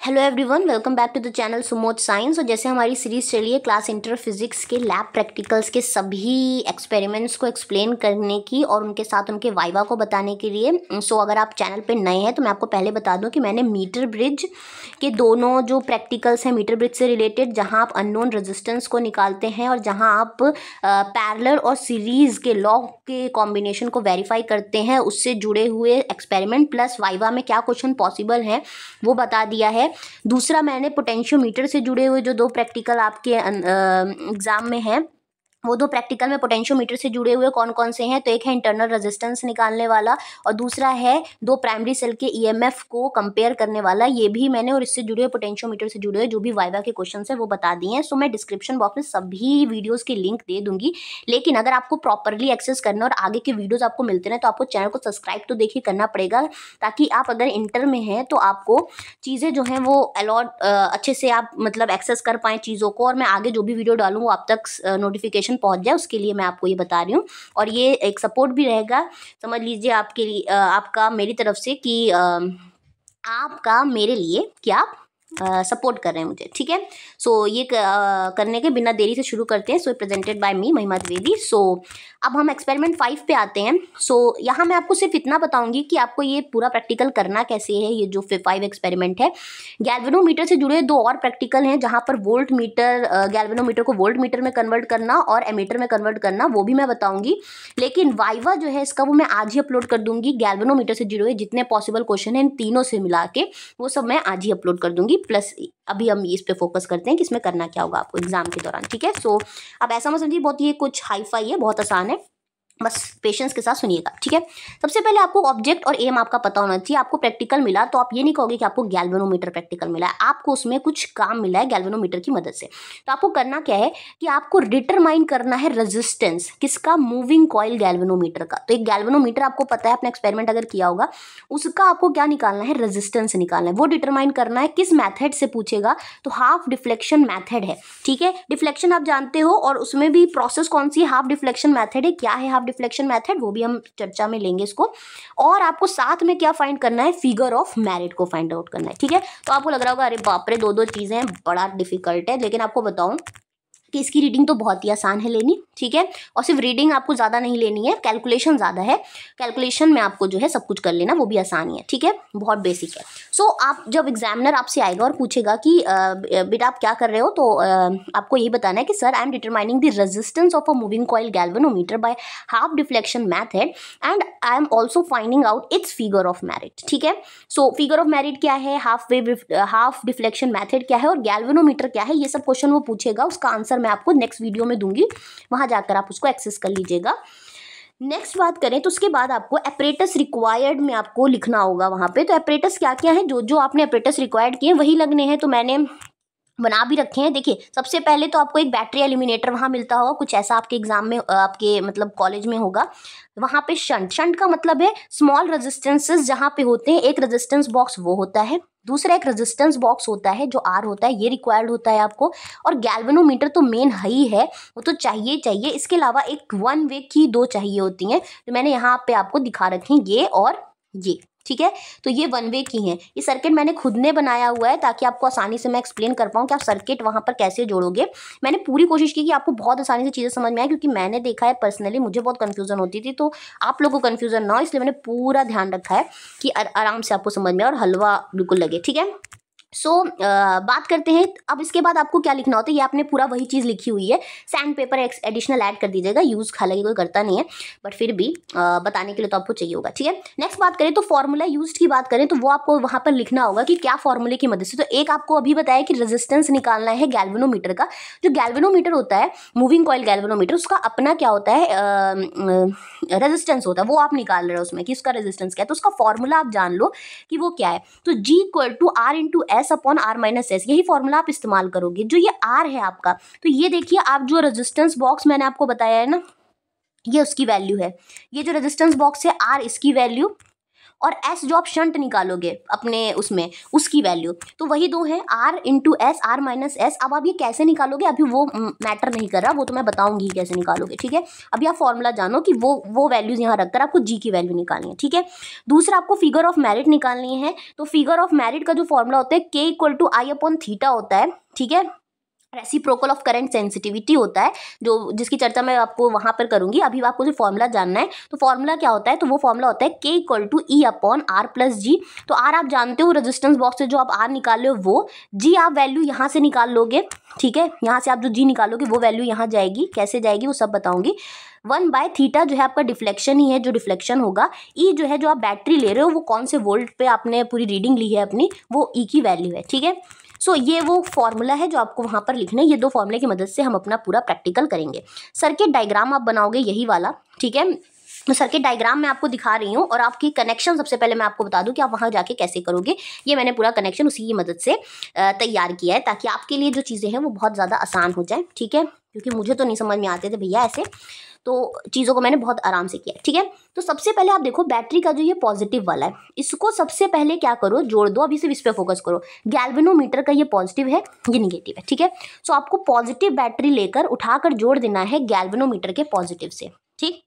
Hello everyone, welcome back to the channel Sumod Science. और जैसे हमारी सीरीज चली है क्लास इंटर फिजिक्स के लैब प्रैक्टिकल्स के सभी एक्सपेरिमेंट्स को एक्सप्लेन करने की और उनके साथ उनके वाइवा को बताने के लिए। सो अगर आप चैनल पे नए हैं तो मैं आपको पहले बता दूं कि मैंने मीटर ब्रिज के दोनों जो प्रैक्टिकल्स हैं मीटर ब्रिज से रिलेटेड, जहां आप अननोन रेजिस्टेंस को निकालते हैं और जहां आप पैरेलल और सीरीज के लॉ के कॉम्बिनेशन को वेरीफाई करते हैं, उससे जुड़े हुए एक्सपेरिमेंट प्लस वाइवा में क्या क्वेश्चन पॉसिबल हैं वो बता दिया है। दूसरा, मैंने पोटेंशियोमीटर से जुड़े हुए जो दो प्रैक्टिकल आपके एग्जाम में हैं, वो दो प्रैक्टिकल में पोटेंशियोमीटर से जुड़े हुए कौन कौन से हैं, तो एक है इंटरनल रेजिस्टेंस निकालने वाला और दूसरा है दो प्राइमरी सेल के ईएमएफ को कंपेयर करने वाला। ये भी मैंने और इससे जुड़े हुए पोटेंशियोमीटर से जुड़े हुए जो भी वाइवा के क्वेश्चन है वो बता दिए हैं। सो मैं डिस्क्रिप्शन बॉक्स में सभी वीडियोज़ के लिंक दे दूंगी, लेकिन अगर आपको प्रॉपरली एक्सेस करना और आगे के वीडियोज़ आपको मिलते रहे तो आपको चैनल को सब्सक्राइब तो देखिए करना पड़ेगा, ताकि आप अगर इंटर में हैं तो आपको चीज़ें जो हैं वो अलॉट अच्छे से आप मतलब एक्सेस कर पाएँ चीज़ों को, और मैं आगे जो भी वीडियो डालूँ वो आप तक नोटिफिकेशन पहुंच जाए, उसके लिए मैं आपको ये बता रही हूँ। और ये एक सपोर्ट भी रहेगा, समझ लीजिए आपके लिए, आपका मेरी तरफ से कि आपका मेरे लिए क्या सपोर्ट कर रहे हैं मुझे, ठीक है। सो ये करने के बिना देरी से शुरू करते हैं। सो प्रेजेंटेड बाय मी महिमा द्विवेदी। सो अब हम एक्सपेरिमेंट 5 पे आते हैं। सो यहाँ मैं आपको सिर्फ इतना बताऊंगी कि आपको ये पूरा प्रैक्टिकल करना कैसे है। ये जो 5 एक्सपेरिमेंट है, गैल्वेनोमीटर से जुड़े दो और प्रैक्टिकल हैं जहाँ पर वोल्ट मीटर, गैल्वेनोमीटर को वोल्ट मीटर में कन्वर्ट करना और एमीटर में कन्वर्ट करना, वो भी मैं बताऊंगी। लेकिन वाइवा जो है इसका वो मैं आज ही अपलोड कर दूंगी। गैल्वेनोमीटर से जुड़े हुए जितने पॉसिबल क्वेश्चन हैं इन तीनों से मिला के वो सब मैं आज ही अपलोड कर दूंगी। प्लस अभी हम इस पे फोकस करते हैं कि इसमें करना क्या होगा आपको एग्जाम के दौरान, ठीक है। सो अब ऐसा मत समझिए बहुत ये कुछ हाई फाई है, बहुत आसान है, बस पेशेंस के साथ सुनिएगा, ठीक है। सबसे पहले आपको ऑब्जेक्ट और एम आपका पता होना चाहिए। आपको प्रैक्टिकल मिला तो आप ये नहीं कहोगे कि आपको गैल्वेनोमीटर प्रैक्टिकल मिला है, आपको उसमें कुछ काम मिला है गैल्वेनोमीटर की मदद से। तो आपको करना क्या है कि आपको डिटरमाइन करना है रेजिस्टेंस किसका, मूविंग कॉइल गैल्वेनोमीटर का। तो एक गैल्वेनोमीटर आपको पता है, अपना एक्सपेरिमेंट अगर किया होगा, उसका आपको क्या निकालना है, रेजिस्टेंस निकालना है। वो डिटरमाइन करना है किस मैथड से पूछेगा, तो हाफ डिफ्लेक्शन मैथड है, ठीक है। डिफ्लेक्शन आप जानते हो और उसमें भी प्रोसेस कौन सी है, हाफ डिफ्लेक्शन मैथड है। क्या है हाफ डिफ्लेक्शन मेथड, वो भी हम चर्चा में लेंगे इसको। और आपको साथ में क्या फाइंड करना है, फिगर ऑफ मेरिट को फाइंड आउट करना है, ठीक है। तो आपको लग रहा होगा अरे बाप रे, दो चीजें हैं, बड़ा डिफिकल्ट है, लेकिन आपको बताऊं कि इसकी रीडिंग तो बहुत ही आसान है लेनी, ठीक है। और सिर्फ रीडिंग आपको ज़्यादा नहीं लेनी है, कैलकुलेशन ज़्यादा है। कैलकुलेशन में आपको जो है सब कुछ कर लेना, वो भी आसान ही है, ठीक है, बहुत बेसिक है। सो आप जब एग्जामिनर आपसे आएगा और पूछेगा कि बेटा आप क्या कर रहे हो, तो आपको यही बताना है कि sir I am determining the resistance of a moving coil galvanometer by half deflection method and I am also finding out it's figure of merit, ठीक है। सो फिगर ऑफ मेरिट क्या है, हाफ डिफ्लेक्शन मैथड क्या है और galvanometer क्या है, ये सब क्वेश्चन वो पूछेगा। उसका आंसर मैं आपको नेक्स्ट वीडियो में दूंगी, वहां जाकर आप उसको एक्सेस कर लीजिएगा। नेक्स्ट बात करें तो उसके बाद आपको एपरेटस रिक्वायर्ड में आपको लिखना होगा वहां पे। तो एपरेटस क्या क्या है, जो जो आपने एपरेटस रिक्वायर्ड किए वही लगने हैं, तो मैंने बना भी रखे हैं। देखिए सबसे पहले तो आपको एक बैटरी एलिमिनेटर वहां मिलता होगा, कुछ ऐसा आपके एग्जाम में आपके मतलब कॉलेज में होगा। वहां पे शंट का मतलब है स्मॉल रेजिस्टेंसेस जहां पे होते हैं। एक रेजिस्टेंस बॉक्स वो होता है, दूसरा एक रेजिस्टेंस बॉक्स होता है जो आर होता है, ये रिक्वायर्ड होता है आपको। और गैल्वेनोमीटर तो मेन है ही है, वो तो चाहिए चाहिए। इसके अलावा एक वन वे की दो चाहिए होती हैं, तो मैंने यहाँ पे आपको दिखा रखी हैं, ये और ये, ठीक है। तो ये वन वे की हैं। ये सर्किट मैंने खुद ने बनाया हुआ है ताकि आपको आसानी से मैं एक्सप्लेन कर पाऊँ कि आप सर्किट वहाँ पर कैसे जोड़ोगे। मैंने पूरी कोशिश की कि आपको बहुत आसानी से चीज़ें समझ में आए, क्योंकि मैंने देखा है पर्सनली मुझे बहुत कन्फ्यूजन होती थी, तो आप लोगों को कन्फ्यूजन ना हो इसलिए मैंने पूरा ध्यान रखा है कि आराम से आपको समझ में और हलवा बिल्कुल लगे, ठीक है। सो बात करते हैं अब इसके बाद आपको क्या लिखना होता है। ये आपने पूरा वही चीज़ लिखी हुई है, सैंड पेपर एडिशनल ऐड कर दीजिएगा, यूज़ हालांकि कोई करता नहीं है, बट फिर भी बताने के लिए तो आपको चाहिए होगा, ठीक है। नेक्स्ट बात करें तो फॉर्मूला यूज की बात करें तो वो आपको वहाँ पर लिखना होगा कि क्या फॉर्मूले की मदद से। तो एक आपको अभी बताया कि रेजिस्टेंस निकालना है गैल्वेनोमीटर का। जो गैल्वेनोमीटर होता है, मूविंग कॉइल गैल्वेनोमीटर, उसका अपना क्या होता है, रेजिस्टेंस होता है, वो आप निकाल रहे हो उसमें कि उसका रेजिस्टेंस क्या है। तो उसका फॉर्मूला आप जान लो कि वो क्या है। तो G equal to R into S upon R minus S, यही फॉर्मूला आप इस्तेमाल करोगे। जो ये R है आपका, तो ये देखिए आप जो रेजिस्टेंस बॉक्स मैंने आपको बताया है ना, ये उसकी वैल्यू है। ये जो रेजिस्टेंस बॉक्स है R, इसकी वैल्यू, और एस जो आप शंट निकालोगे अपने उसमें उसकी वैल्यू, तो वही दो है R into S, R minus S. अब आप ये कैसे निकालोगे अभी वो मैटर नहीं कर रहा, वो तो मैं बताऊंगी कैसे निकालोगे, ठीक है। अभी आप फॉर्मूला जानो कि वो वैल्यूज यहाँ रखकर आपको जी की वैल्यू निकालनी है, ठीक है। दूसरा आपको फिगर ऑफ मेरिट निकालनी है। तो फिगर ऑफ मेरिट का जो फॉर्मूला होता है के equal to I upon theta होता है, ठीक है। रेसिप्रोकल ऑफ करंट सेंसिटिविटी होता है, जो जिसकी चर्चा मैं आपको वहां पर करूंगी। अभी आपको जो फॉर्मूला जानना है, तो फॉर्मूला क्या होता है, तो वो फॉर्मूला होता है के equal to E upon R plus G. तो आर आप जानते हो रेजिस्टेंस बॉक्स से जो आप आर निकाल रहे हो वो, जी आप वैल्यू यहाँ से निकाल लोगे, ठीक है। यहाँ से आप जो जी निकालोगे वो वैल्यू यहाँ जाएगी, कैसे जाएगी वो सब बताऊंगी। 1/थीटा जो है आपका डिफ्लेक्शन ही है, जो डिफ्लेक्शन होगा। ई जो है जो आप बैटरी ले रहे हो वो कौन से वोल्ट पे आपने पूरी रीडिंग ली है अपनी, वो ई की वैल्यू है, ठीक है। सो ये वो फॉर्मूला है जो आपको वहां पर लिखना है। ये दो फॉर्मूले की मदद से हम अपना पूरा प्रैक्टिकल करेंगे। सर्किट डायग्राम आप बनाओगे यही वाला, ठीक है। तो सर्किट डायग्राम मैं आपको दिखा रही हूँ और आपकी कनेक्शन सबसे पहले मैं आपको बता दूं कि आप वहां जाके कैसे करोगे। ये मैंने पूरा कनेक्शन उसी की मदद से तैयार किया है, ताकि आपके लिए जो चीज़ें हैं वो बहुत ज़्यादा आसान हो जाए, ठीक है। क्योंकि मुझे तो नहीं समझ में आते थे भैया ऐसे, तो चीज़ों को मैंने बहुत आराम से किया, ठीक है। तो सबसे पहले आप देखो बैटरी का जो ये पॉजिटिव वाला है, इसको सबसे पहले क्या करो, जोड़ दो। अभी सिर्फ इस पे फोकस करो। गैल्वेनोमीटर का ये पॉजिटिव है, ये निगेटिव है, ठीक है। सो आपको पॉजिटिव बैटरी लेकर उठाकर जोड़ देना है गैल्वेनोमीटर के पॉजिटिव से, ठीक।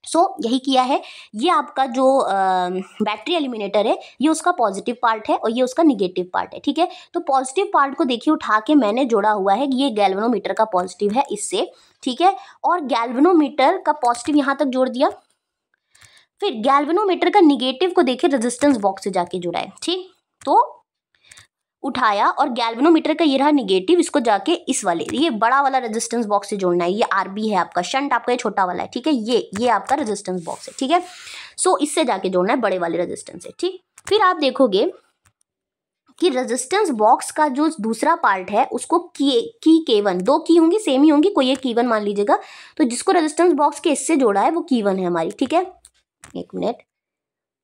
सो यही किया है। ये आपका जो बैटरी एलिमिनेटर है ये उसका पॉजिटिव पार्ट है और ये उसका निगेटिव पार्ट है, ठीक है। तो पॉजिटिव पार्ट को देखिए उठा के मैंने जोड़ा हुआ है, ये गैल्वेनोमीटर का पॉजिटिव है इससे, ठीक है। और गैल्वेनोमीटर का पॉजिटिव यहाँ तक जोड़ दिया। फिर गैल्वेनोमीटर का निगेटिव को देखिए रेजिस्टेंस बॉक्स से जाके जुड़ा है, ठीक। तो उठाया और गैल्वेनोमीटर का ये रहा निगेटिव, इसको जाके इस वाले ये बड़ा वाला रेजिस्टेंस बॉक्स से जोड़ना है। ये आरबी है आपका, शंट आपका ये छोटा वाला है, ठीक है। ये आपका रेजिस्टेंस बॉक्स है, ठीक है। सो इससे जाके जोड़ना है बड़े वाले रेजिस्टेंस से, ठीक। फिर आप देखोगे कि रेजिस्टेंस बॉक्स का जो दूसरा पार्ट है उसको की1, दो की होंगी सेम ही होंगी, कोई एक की1 मान लीजिएगा। तो जिसको रेजिस्टेंस बॉक्स के इससे जोड़ा है वो की1 है हमारी, ठीक है। एक मिनट,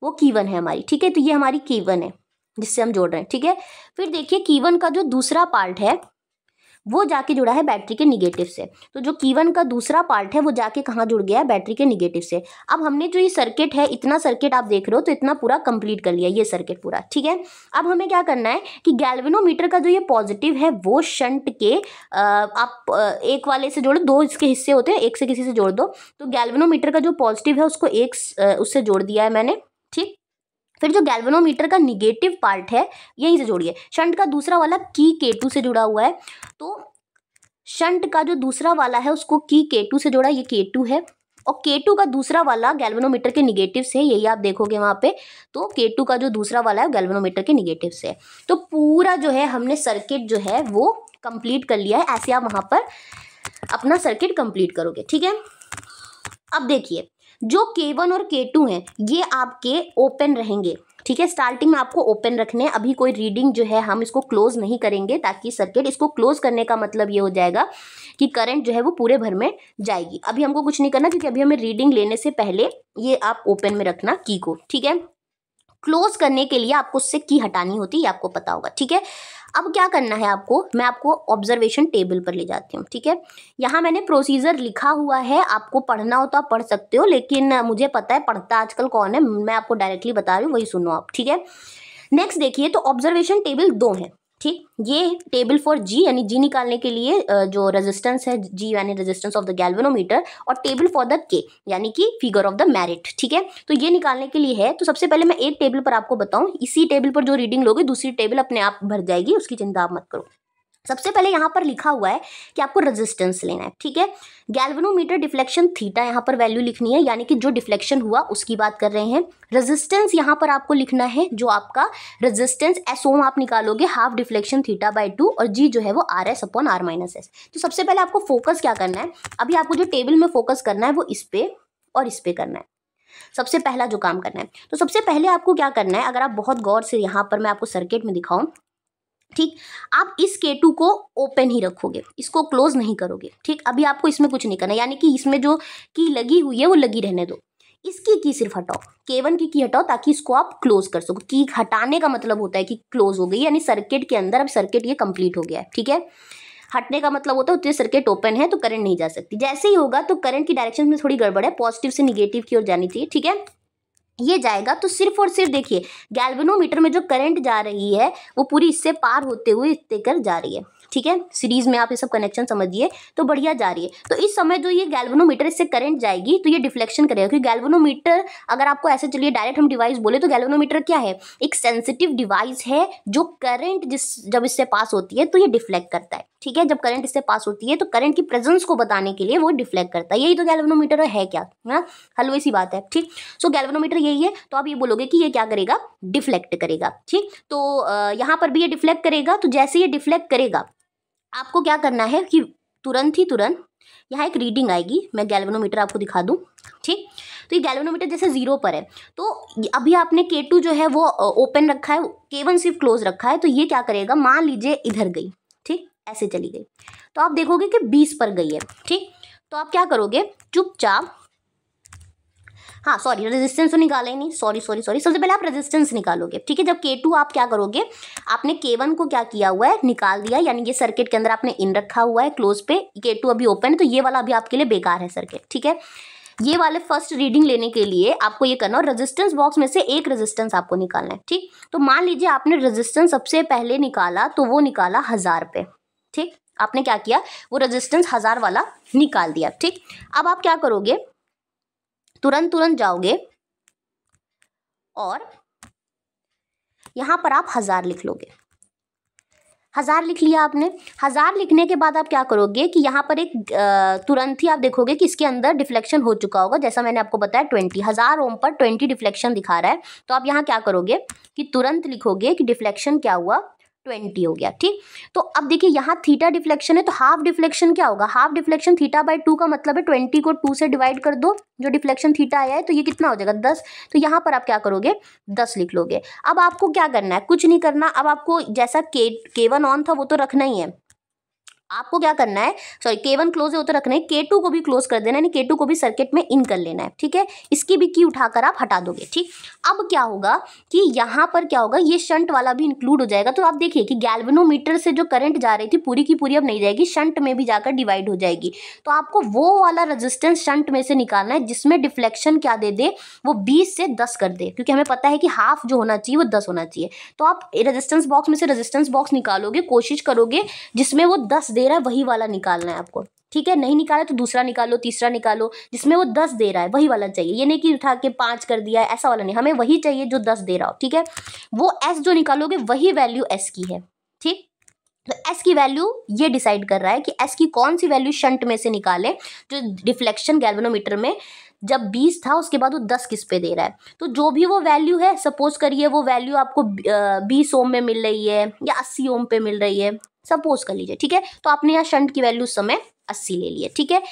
वो की1 है हमारी, ठीक है। तो ये हमारी की1 है जिससे हम जोड़ रहे हैं, ठीक है। फिर देखिए की1 का जो दूसरा पार्ट है वो जाके जुड़ा है बैटरी के निगेटिव से। तो जो की1 का दूसरा पार्ट है वो जाके कहाँ जुड़ गया है, बैटरी के निगेटिव से। अब हमने जो ये सर्किट है, इतना सर्किट आप देख रहे हो, तो इतना पूरा कंप्लीट कर लिया ये सर्किट पूरा, ठीक है। अब हमें क्या करना है कि गैल्वेनोमीटर का जो ये पॉजिटिव है वो शंट के आप एक वाले से जोड़ो, दो इसके हिस्से होते हैं, एक से किसी से जोड़ दो। तो गैल्वेनोमीटर का जो पॉजिटिव है उसको एक उससे जोड़ दिया है मैंने, ठीक। फिर जो गैल्वेनोमीटर का निगेटिव पार्ट है यहीं से जोड़िए। शंट का दूसरा वाला की K2 से जुड़ा हुआ है, तो शंट का जो दूसरा वाला है उसको की K2 से जोड़ा, ये K2 है। और K2 का दूसरा वाला गैल्वेनोमीटर के निगेटिव से, यही आप देखोगे वहाँ पे, तो K2 का जो दूसरा वाला है गैल्वेनोमीटर के निगेटिव से। तो पूरा जो है हमने सर्किट जो है वो कंप्लीट कर लिया है। ऐसे आप वहाँ पर अपना सर्किट कंप्लीट करोगे, ठीक है। अब देखिए जो K1 और K2 हैं ये आपके ओपन रहेंगे, ठीक है। स्टार्टिंग में आपको ओपन रखने हैं। अभी कोई रीडिंग जो है हम इसको क्लोज नहीं करेंगे, ताकि सर्किट, इसको क्लोज करने का मतलब ये हो जाएगा कि करंट जो है वो पूरे भर में जाएगी। अभी हमको कुछ नहीं करना, क्योंकि अभी हमें रीडिंग लेने से पहले ये आप ओपन में रखना की को, ठीक है। क्लोज करने के लिए आपको उससे की हटानी होती है, ये आपको पता होगा, ठीक है। अब क्या करना है आपको, मैं आपको ऑब्जर्वेशन टेबल पर ले जाती हूँ, ठीक है। यहाँ मैंने प्रोसीजर लिखा हुआ है, आपको पढ़ना हो तो आप पढ़ सकते हो, लेकिन मुझे पता है पढ़ता आजकल कौन है, मैं आपको डायरेक्टली बता रही हूँ, वही सुनो आप, ठीक है। नेक्स्ट देखिए, तो ऑब्जर्वेशन टेबल दो है, ठीक। ये टेबल फॉर जी यानी जी निकालने के लिए जो रेजिस्टेंस है जी यानी रेजिस्टेंस ऑफ द गैल्वेनोमीटर, और टेबल फॉर द के यानी कि फिगर ऑफ द मेरिट, ठीक है। तो ये निकालने के लिए है। तो सबसे पहले मैं एक टेबल पर आपको बताऊं, इसी टेबल पर जो रीडिंग लोगे दूसरी टेबल अपने आप भर जाएगी, उसकी चिंता आप मत करो। सबसे पहले यहाँ पर लिखा हुआ है कि आपको रेजिस्टेंस लेना है, ठीक है। गैल्वेनोमीटर डिफ्लेक्शन थीटा यहाँ पर वैल्यू लिखनी है, यानी कि जो डिफ्लेक्शन हुआ उसकी बात कर रहे हैं। रेजिस्टेंस यहाँ पर आपको लिखना है, जो आपका रेजिस्टेंस एस ओम आप निकालोगे, हाफ डिफ्लेक्शन थीटा बाई 2, और जी जो है वो R S upon R minus S. तो सबसे पहले आपको फोकस क्या करना है, अभी आपको जो टेबल में फोकस करना है वो इस पे और इस पे करना है, सबसे पहला जो काम करना है। तो सबसे पहले आपको क्या करना है, अगर आप बहुत गौर से यहाँ पर मैं आपको सर्किट में दिखाऊं, ठीक, आप इस K2 को ओपन ही रखोगे, इसको क्लोज नहीं करोगे, ठीक। अभी आपको इसमें कुछ नहीं करना, यानी कि इसमें जो की लगी हुई है वो लगी रहने दो। इसकी की सिर्फ हटाओ, K1 की हटाओ, ताकि इसको आप क्लोज कर सको। की हटाने का मतलब होता है कि क्लोज हो गई, यानी सर्किट के अंदर अब सर्किट ये कंप्लीट हो गया है, ठीक है। हटने का मतलब होता है उतने सर्किट ओपन है तो करंट नहीं जा सकती। जैसे ही होगा तो करंट की डायरेक्शन में थोड़ी गड़बड़ है, पॉजिटिव से निगेटिव की ओर जानी चाहिए, ठीक है। ये जाएगा तो सिर्फ और सिर्फ देखिए गैल्वेनोमीटर में जो करंट जा रही है वो पूरी इससे पार होते हुए इतने कर जा रही है, ठीक है। सीरीज में आप ये सब कनेक्शन समझिए तो बढ़िया जा रही है। तो इस समय जो ये गैल्वेनोमीटर इससे करंट जाएगी तो ये डिफ्लेक्शन करेगा, क्योंकि गैल्वेनोमीटर अगर आपको ऐसे चलिए डायरेक्ट हम डिवाइस बोले तो गैल्वेनोमीटर क्या है, एक सेंसिटिव डिवाइस है जो करंट जब इससे पास होती है तो ये डिफ्लेक्ट करता है, ठीक है। जब करंट इससे पास होती है तो करंट की प्रेजेंस को बताने के लिए वो डिफ्लेक्ट करता है। यही तो गैल्वेनोमीटर है क्या, है हलवे सी बात है, ठीक। सो गैल्वेनोमीटर यही है। तो आप ये बोलोगे कि ये क्या करेगा, डिफ्लेक्ट करेगा, ठीक। तो यहाँ पर भी ये डिफ्लेक्ट करेगा। तो जैसे ये डिफ्लेक्ट करेगा आपको क्या करना है कि तुरंत यहाँ एक रीडिंग आएगी। मैं गैल्वेनोमीटर आपको दिखा दूं, ठीक। तो ये गैल्वेनोमीटर जैसे 0 पर है तो अभी आपने K2 जो है वो ओपन रखा है, K1 सिर्फ क्लोज रखा है। तो ये क्या करेगा, मान लीजिए इधर गई, ठीक, ऐसे चली गई तो आप देखोगे कि 20 पर गई है, ठीक। तो आप क्या करोगे, चुपचाप, हाँ सॉरी रेजिस्टेंस तो निकाला ही नहीं, सॉरी सबसे पहले आप रेजिस्टेंस निकालोगे, ठीक है। जब K2 आप क्या करोगे, आपने K1 को क्या किया हुआ है, निकाल दिया, यानी ये सर्किट के अंदर आपने इन रखा हुआ है क्लोज पे, K2 अभी ओपन है तो ये वाला अभी आपके लिए बेकार है सर्किट, ठीक है। ये वाले फर्स्ट रीडिंग लेने के लिए आपको ये करना, और रेजिस्टेंस बॉक्स में से एक रेजिस्टेंस आपको निकालना है, ठीक। तो मान लीजिए आपने रेजिस्टेंस सबसे पहले निकाला तो वो निकाला 1000 पे, ठीक। आपने क्या किया, वो रेजिस्टेंस 1000 वाला निकाल दिया, ठीक। अब आप क्या करोगे, तुरंत जाओगे और यहां पर आप 1000 लिख लोगे। 1000 लिख लिया आपने। 1000 लिखने के बाद आप क्या करोगे कि यहाँ पर एक तुरंत ही आप देखोगे कि इसके अंदर डिफ्लेक्शन हो चुका होगा, जैसा मैंने आपको बताया 20 1000 ओम पर 20 डिफ्लेक्शन दिखा रहा है। तो आप यहाँ क्या करोगे कि तुरंत लिखोगे कि डिफ्लेक्शन क्या हुआ, 20 हो गया, ठीक। तो अब देखिए यहाँ थीटा डिफ्लेक्शन है तो हाफ डिफ्लेक्शन क्या होगा, हाफ डिफ्लेक्शन θ/2 का मतलब है 20 को 2 से डिवाइड कर दो, जो डिफ्लेक्शन थीटा आया है तो ये कितना हो जाएगा 10। तो यहाँ पर आप क्या करोगे 10 लिख लोगे। अब आपको क्या करना है, कुछ नहीं करना। अब आपको जैसा K1 ऑन था वो तो रखना ही है, आपको क्या करना है, सॉरी K1 क्लोज है वो तो रखना है, K2 को भी क्लोज कर देना है, यानी K2 को भी सर्किट में इन कर लेना है, ठीक है। इसकी भी की उठाकर आप हटा दोगे, ठीक। अब क्या होगा कि यहाँ पर क्या होगा, ये शंट वाला भी इंक्लूड हो जाएगा। तो आप देखिए कि गैल्वेनोमीटर से जो करंट जा रही थी पूरी की पूरी अब नहीं जाएगी, शंट में भी जाकर डिवाइड हो जाएगी। तो आपको वो वाला रेजिस्टेंस शंट में से निकालना है जिसमें डिफ्लेक्शन क्या दे दे, वो 20 से 10 कर दे, क्योंकि हमें पता है कि हाफ जो होना चाहिए वो 10 होना चाहिए। तो आप रेजिस्टेंस बॉक्स में से रेजिस्टेंस बॉक्स निकालोगे, कोशिश करोगे जिसमें वो 10 दे रहा है वही वाला निकालना है आपको, ठीक है। नहीं निकाला तो दूसरा निकालो, तीसरा निकालो, जिसमें वो 10 दे रहा है वही वाला चाहिए। ये नहीं कि उठा के 5 कर दिया है, ऐसा वाला नहीं, हमें वही चाहिए जो 10 दे रहा हो, ठीक है। वो S जो निकालोगे वही वैल्यू S की है, ठीक। तो S की वैल्यू ये डिसाइड कर रहा है कि S की कौन सी वैल्यू शंट में से निकाले, जो डिफ्लेक्शन गैल्वेनोमीटर में जब 20 था उसके बाद वो 10 किस पे दे रहा है। तो जो भी वो वैल्यू है, सपोज करिए वो वैल्यू आपको 20 ओम में मिल रही है या 80 ओम पे मिल रही है, सपोज कर लीजिए, ठीक है। तो आपने यहाँ शंट की वैल्यू उस समय 80 ले ली है, ठीक है।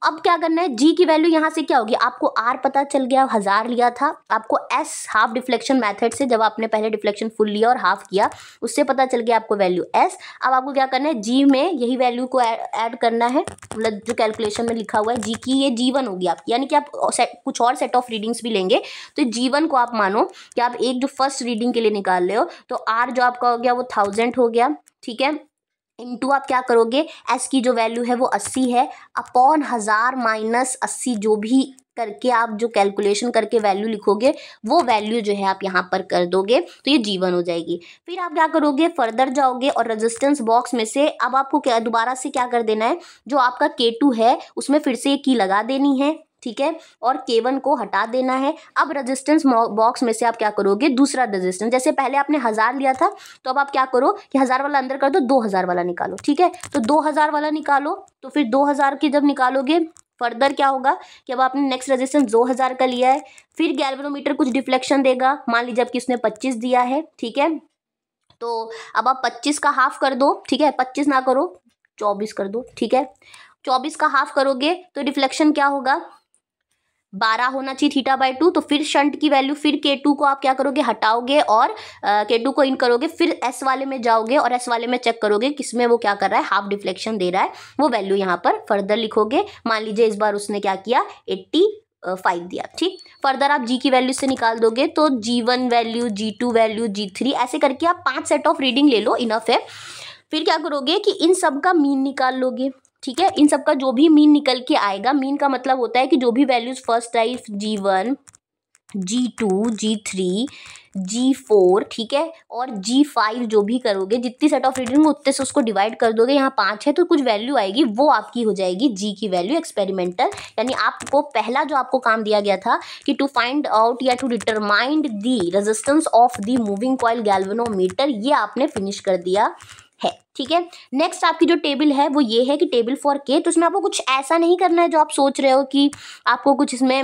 अब क्या करना है, G की वैल्यू यहाँ से क्या होगी, आपको R पता चल गया, 1000 लिया था, आपको S हाफ डिफ्लेक्शन मेथड से जब आपने पहले डिफ्लेक्शन फुल लिया और हाफ किया उससे पता चल गया आपको वैल्यू S। अब आपको क्या करना है, G में यही वैल्यू को ऐड करना है, मतलब जो कैलकुलेशन में लिखा हुआ है G की, ये G1 होगी आपकी, यानी कि आप कुछ और सेट ऑफ रीडिंग्स भी लेंगे तो G1 को आप मानो कि आप एक जो फर्स्ट रीडिंग के लिए निकाल रहे हो। तो R जो आपका हो गया वो 1000 हो गया, ठीक है। इनटू आप क्या करोगे, S की जो वैल्यू है वो 80 है, अपॉन 1000 माइनस 80, जो भी करके आप जो कैलकुलेशन करके वैल्यू लिखोगे वो वैल्यू जो है आप यहाँ पर कर दोगे तो ये G1 हो जाएगी। फिर आप क्या करोगे, फर्दर जाओगे और रेजिस्टेंस बॉक्स में से अब आपको क्या दोबारा से क्या कर देना है, जो आपका K2 है उसमें फिर से एक की लगा देनी है, ठीक है, और K1 को हटा देना है। अब रेजिस्टेंस बॉक्स में से आप क्या करोगे, दूसरा रेजिस्टेंस, जैसे पहले आपने 1000 लिया था तो अब आप क्या करो कि 1000 वाला अंदर कर दो, 2000 वाला निकालो, ठीक है। तो 2000 वाला निकालो, तो फिर 2000 के जब निकालोगे फर्दर क्या होगा कि अब आपने नेक्स्ट रेजिस्टेंस 2000 का लिया है, फिर गैल्वेनोमीटर कुछ डिफ्लेक्शन देगा, मान लीजिए अब किसने 25 दिया है, ठीक है। तो अब आप 25 का हाफ कर दो, ठीक है, 25 ना करो 24 कर दो, ठीक है। 24 का हाफ करोगे तो डिफ्लेक्शन क्या होगा, 12 होना चाहिए θ/2। तो फिर शंट की वैल्यू, फिर K2 को आप क्या करोगे, हटाओगे और K2 को इन करोगे, फिर S वाले में जाओगे और S वाले में चेक करोगे किसमें वो क्या कर रहा है, हाफ डिफ्लेक्शन दे रहा है, वो वैल्यू यहाँ पर फर्दर लिखोगे। मान लीजिए इस बार उसने क्या किया, 85 दिया, ठीक। फर्दर आप G की वैल्यू से निकाल दोगे तो G1 value, G2 value, G3, ऐसे करके आप 5 सेट ऑफ रीडिंग ले लो, इनफ है। फिर क्या करोगे कि इन सब का मीन निकाल लोगे, ठीक है। इन सब का जो भी मीन निकल के आएगा, मीन का मतलब होता है कि जो भी वैल्यूज फर्स्ट आई G1, G2, G3, G4, ठीक है, और G5 जो भी करोगे, जितनी सेट ऑफ रीडिंग उतने से उसको डिवाइड कर दोगे, यहाँ 5 है तो कुछ वैल्यू आएगी, वो आपकी हो जाएगी G की वैल्यू एक्सपेरिमेंटल। यानी आपको पहला जो आपको काम दिया गया था कि टू फाइंड आउट या to determine the resistance of the moving coil galvanometer, ये आपने फिनिश कर दिया है, ठीक है। नेक्स्ट आपकी जो टेबल है वो ये है कि टेबल फॉर के, तो इसमें आपको कुछ ऐसा नहीं करना है जो आप सोच रहे हो कि आपको कुछ इसमें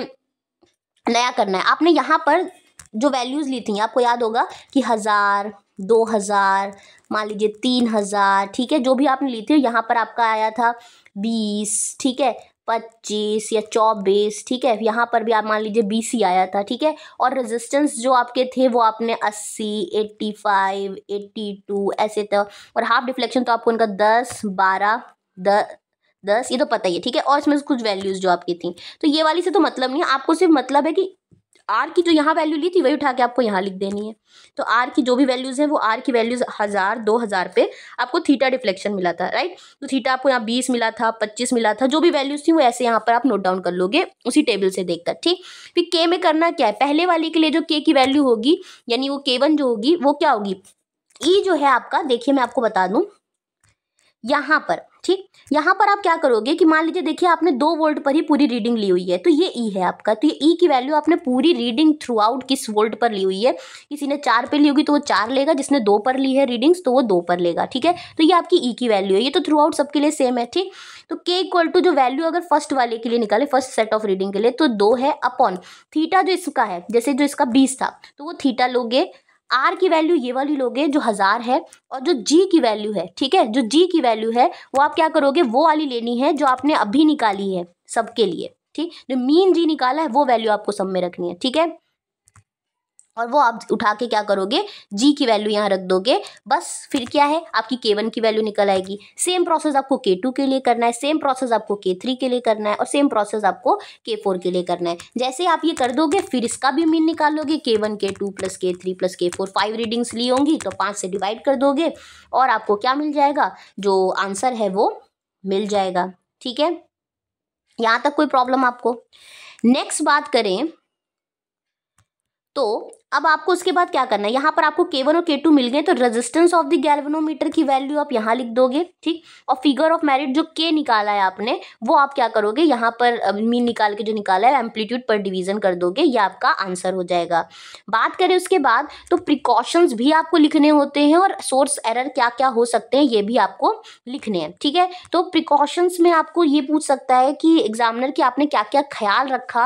नया करना है। आपने यहाँ पर जो वैल्यूज़ ली थी आपको याद होगा कि 1000, 2000, मान लीजिए 3000, ठीक है, जो भी आपने ली थी यहाँ पर आपका आया था 20, ठीक है, 25 या 24, ठीक है, यहाँ पर भी आप मान लीजिए 20 ही आया था, ठीक है। और रेजिस्टेंस जो आपके थे वो आपने 80, 85, 82 ऐसे था। और हाफ डिफ्लेक्शन तो आपको उनका 10, 12, 10 ये तो पता ही है, ठीक है। और इसमें कुछ वैल्यूज जो आपकी थी, तो ये वाली से तो मतलब नहीं है, आपको सिर्फ मतलब है कि आर की जो यहाँ वैल्यू ली थी वही उठा के आपको यहाँ लिख देनी है। तो आर की जो भी वैल्यूज है वो आर की वैल्यूज 1000, 2000 पे आपको थीटा डिफ्लेक्शन मिला था, राइट। तो थीटा आपको यहाँ 20 मिला था, 25 मिला था, जो भी वैल्यूज थी वो ऐसे यहाँ पर आप नोट डाउन कर लोगे उसी टेबल से देखकर, ठीक। फिर के में करना क्या है, पहले वाली के लिए जो के की वैल्यू होगी यानी वो K1 जो होगी वो क्या होगी, ई जो है आपका, देखिए मैं आपको बता दूं यहाँ पर, ठीक। यहाँ पर आप क्या करोगे कि मान लीजिए देखिए आपने 2 वोल्ट पर ही पूरी रीडिंग ली हुई है, तो ये ई है आपका, तो ये ई की वैल्यू आपने पूरी रीडिंग थ्रू आउट किस वोल्ट पर ली हुई है। किसी ने 4 पे ली होगी तो वो 4 लेगा, जिसने 2 पर ली है रीडिंग्स तो वो 2 पर लेगा, ठीक है। तो ये आपकी ई की वैल्यू है, ये तो थ्रू आउट सबके लिए सेम है, ठीक। तो के इक्वल टू जो वैल्यू अगर फर्स्ट वाले के लिए निकाले, फर्स्ट सेट ऑफ रीडिंग के लिए, तो 2 है अपॉन थीटा जो इसका है, जैसे जो इसका 20 था तो वो थीटा लोगे, आर की वैल्यू ये वाली लोगे जो 1000 है, और जो जी की वैल्यू है, ठीक है, जो जी की वैल्यू है वो आप क्या करोगे, वो वाली लेनी है जो आपने अभी निकाली है सबके लिए, ठीक। जो मीन जी निकाला है वो वैल्यू आपको सब में रखनी है, ठीक है। और वो आप उठा के क्या करोगे, जी की वैल्यू यहाँ रख दोगे, बस फिर क्या है आपकी K1 की वैल्यू निकल आएगी। सेम प्रोसेस आपको K2 के लिए करना है, सेम प्रोसेस आपको K3 के लिए करना है, और सेम प्रोसेस आपको K4 के लिए करना है। जैसे आप ये कर दोगे फिर इसका भी मीन निकाल लोगे, K1 K2 plus K3 plus K4, 5 readings ली होंगी तो 5 से डिवाइड कर दोगे और आपको क्या मिल जाएगा, जो आंसर है वो मिल जाएगा, ठीक है। यहाँ तक कोई प्रॉब्लम आपको। नेक्स्ट बात करें तो अब आपको उसके बाद क्या करना है, यहाँ पर आपको K1 और K2 मिल गए, तो रेजिस्टेंस ऑफ द गैल्वेनोमीटर की वैल्यू आप यहाँ लिख दोगे, ठीक। और फिगर ऑफ मेरिट जो K निकाला है आपने वो आप क्या करोगे, यहाँ पर मीन निकाल के जो निकाला है एम्पलीट्यूड पर डिवीजन कर दोगे, ये आपका आंसर हो जाएगा। बात करें उसके बाद तो प्रिकॉशंस भी आपको लिखने होते हैं और सोर्स एरर क्या क्या हो सकते हैं ये भी आपको लिखने हैं, ठीक है। तो प्रिकॉशंस में आपको ये पूछ सकता है कि एग्जामिनर कि आपने क्या क्या ख्याल रखा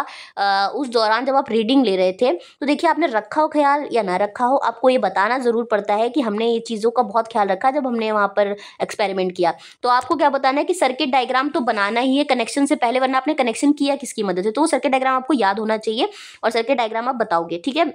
उस दौरान जब आप रीडिंग ले रहे थे। तो देखिए आपने रखा हो ख्याल या ना रखा हो, आपको ये बताना ज़रूर पड़ता है कि हमने ये चीज़ों का बहुत ख्याल रखा जब हमने वहाँ पर एक्सपेरिमेंट किया। तो आपको क्या बताना है कि सर्किट डायग्राम तो बनाना ही है कनेक्शन से पहले, वरना आपने कनेक्शन किया किसकी मदद से, तो वो सर्किट डायग्राम आपको याद होना चाहिए और सर्किट डायग्राम आप बताओगे, ठीक है।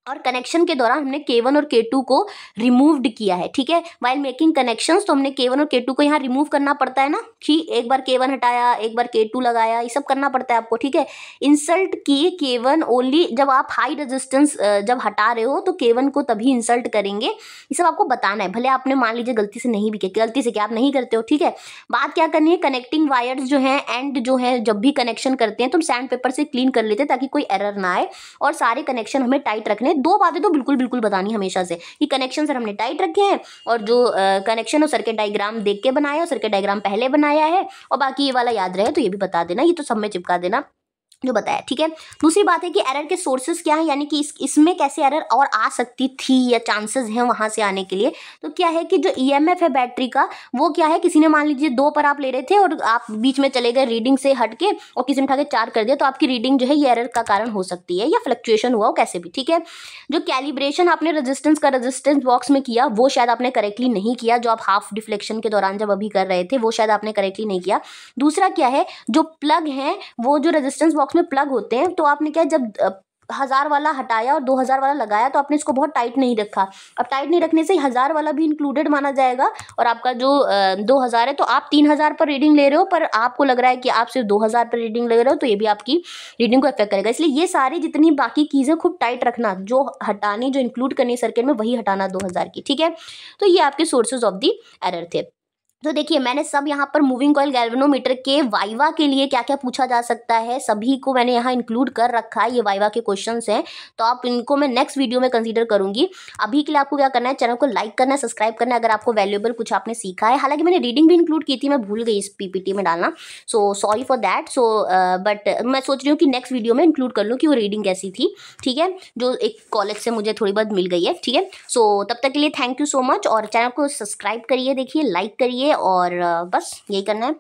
और कनेक्शन के दौरान हमने K1 और K2 को रिमूव्ड किया है, ठीक है। वाइल मेकिंग कनेक्शंस तो हमने K1 और K2 को यहाँ रिमूव करना पड़ता है ना, कि एक बार K1 हटाया, एक बार K2 लगाया, ये सब करना पड़ता है आपको, ठीक है। इंसल्ट किए K1 ओनली जब आप हाई रेजिस्टेंस जब हटा रहे हो तो K1 को तभी इंसल्ट करेंगे, ये सब आपको बताना है। भले आपने मान लीजिए गलती से नहीं भी किया, गलती से क्या आप नहीं करते हो, ठीक है। बात क्या करनी है, कनेक्टिंग वायर्स जो हैं एंड जो है जब भी कनेक्शन करते हैं तो हम सैंड पेपर से क्लीन कर लेते हैं ताकि कोई एरर ना आए, और सारे कनेक्शन हमें टाइट रखने। 2 बातें तो बिल्कुल बिल्कुल बतानी हमेशा से कि कनेक्शन सर हमने टाइट रखे हैं, और जो कनेक्शन हो सर्किट डायग्राम देख के बनाया हो, सर्किट डायग्राम पहले बनाया है, और बाकी ये वाला याद रहे तो ये भी बता देना, ये तो सब में चिपका देना जो बताया, ठीक है। दूसरी बात है कि एरर के सोर्सेज क्या है, यानी कि इसमें कैसे एरर और आ सकती थी या चांसेस हैं वहां से आने के लिए। तो क्या है कि जो ईएमएफ है बैटरी का वो क्या है, किसी ने मान लीजिए 2 पर आप ले रहे थे और आप बीच में चले गए रीडिंग से हट के और किसी ने उठा के 4 कर दिया, तो आपकी रीडिंग जो है ये एरर का कारण हो सकती है या फ्लक्चुएशन हुआ हो कैसे भी, ठीक है। जो कैलिब्रेशन आपने रेजिस्टेंस का रेजिस्टेंस बॉक्स में किया वो शायद आपने करेक्टली नहीं किया, जो आप हाफ डिफ्लेक्शन के दौरान जब अभी कर रहे थे वो शायद आपने करेक्टली नहीं किया। दूसरा क्या है, जो प्लग है वो जो रेजिस्टेंस बॉक्स में प्लग होते हैं, तो आपने क्या जब 1000 वाला हटाया और 2000 वाला लगाया तो आपने इसको बहुत टाइट नहीं रखा। अब टाइट नहीं रखने से 1000 वाला भी इंक्लूडेड माना जाएगा, और आपका जो 2000 है तो आप 3000 पर रीडिंग ले रहे हो, पर आपको लग रहा है कि आप सिर्फ 2000 पर रीडिंग ले रहे हो, तो ये भी आपकी रीडिंग को इफेक्ट करेगा। इसलिए ये सारी जितनी बाकी चीज़ें खूब टाइट रखना, जो हटानी जो इंक्लूड करनी सर्किट में वही हटाना 2000 की, ठीक है। तो ये आपके सोर्सेज ऑफ द एरर थे। तो देखिए मैंने सब यहाँ पर मूविंग कॉइल गैल्वेनोमीटर के वाइवा के लिए क्या क्या पूछा जा सकता है सभी को मैंने यहाँ इंक्लूड कर रखा है। ये वाइवा के क्वेश्चंस हैं, तो आप इनको मैं नेक्स्ट वीडियो में कंसीडर करूंगी। अभी के लिए आपको क्या करना है, चैनल को लाइक करना है, सब्सक्राइब करना है अगर आपको वैल्यूएबल कुछ आपने सीखा है। हालांकि मैंने रीडिंग भी इंक्लूड की थी, मैं भूल गई इस पीपीटी में डालना, so sorry for that. So but मैं सोच रही हूँ कि नेक्स्ट वीडियो में इंक्लूड कर लूँ कि वो रीडिंग कैसी थी, ठीक है, जो एक कॉलेज से मुझे थोड़ी बहुत मिल गई है, ठीक है। सो तब तक के लिए थैंक यू सो मच, और चैनल को सब्सक्राइब करिए, देखिए लाइक करिए, और बस यही करना है।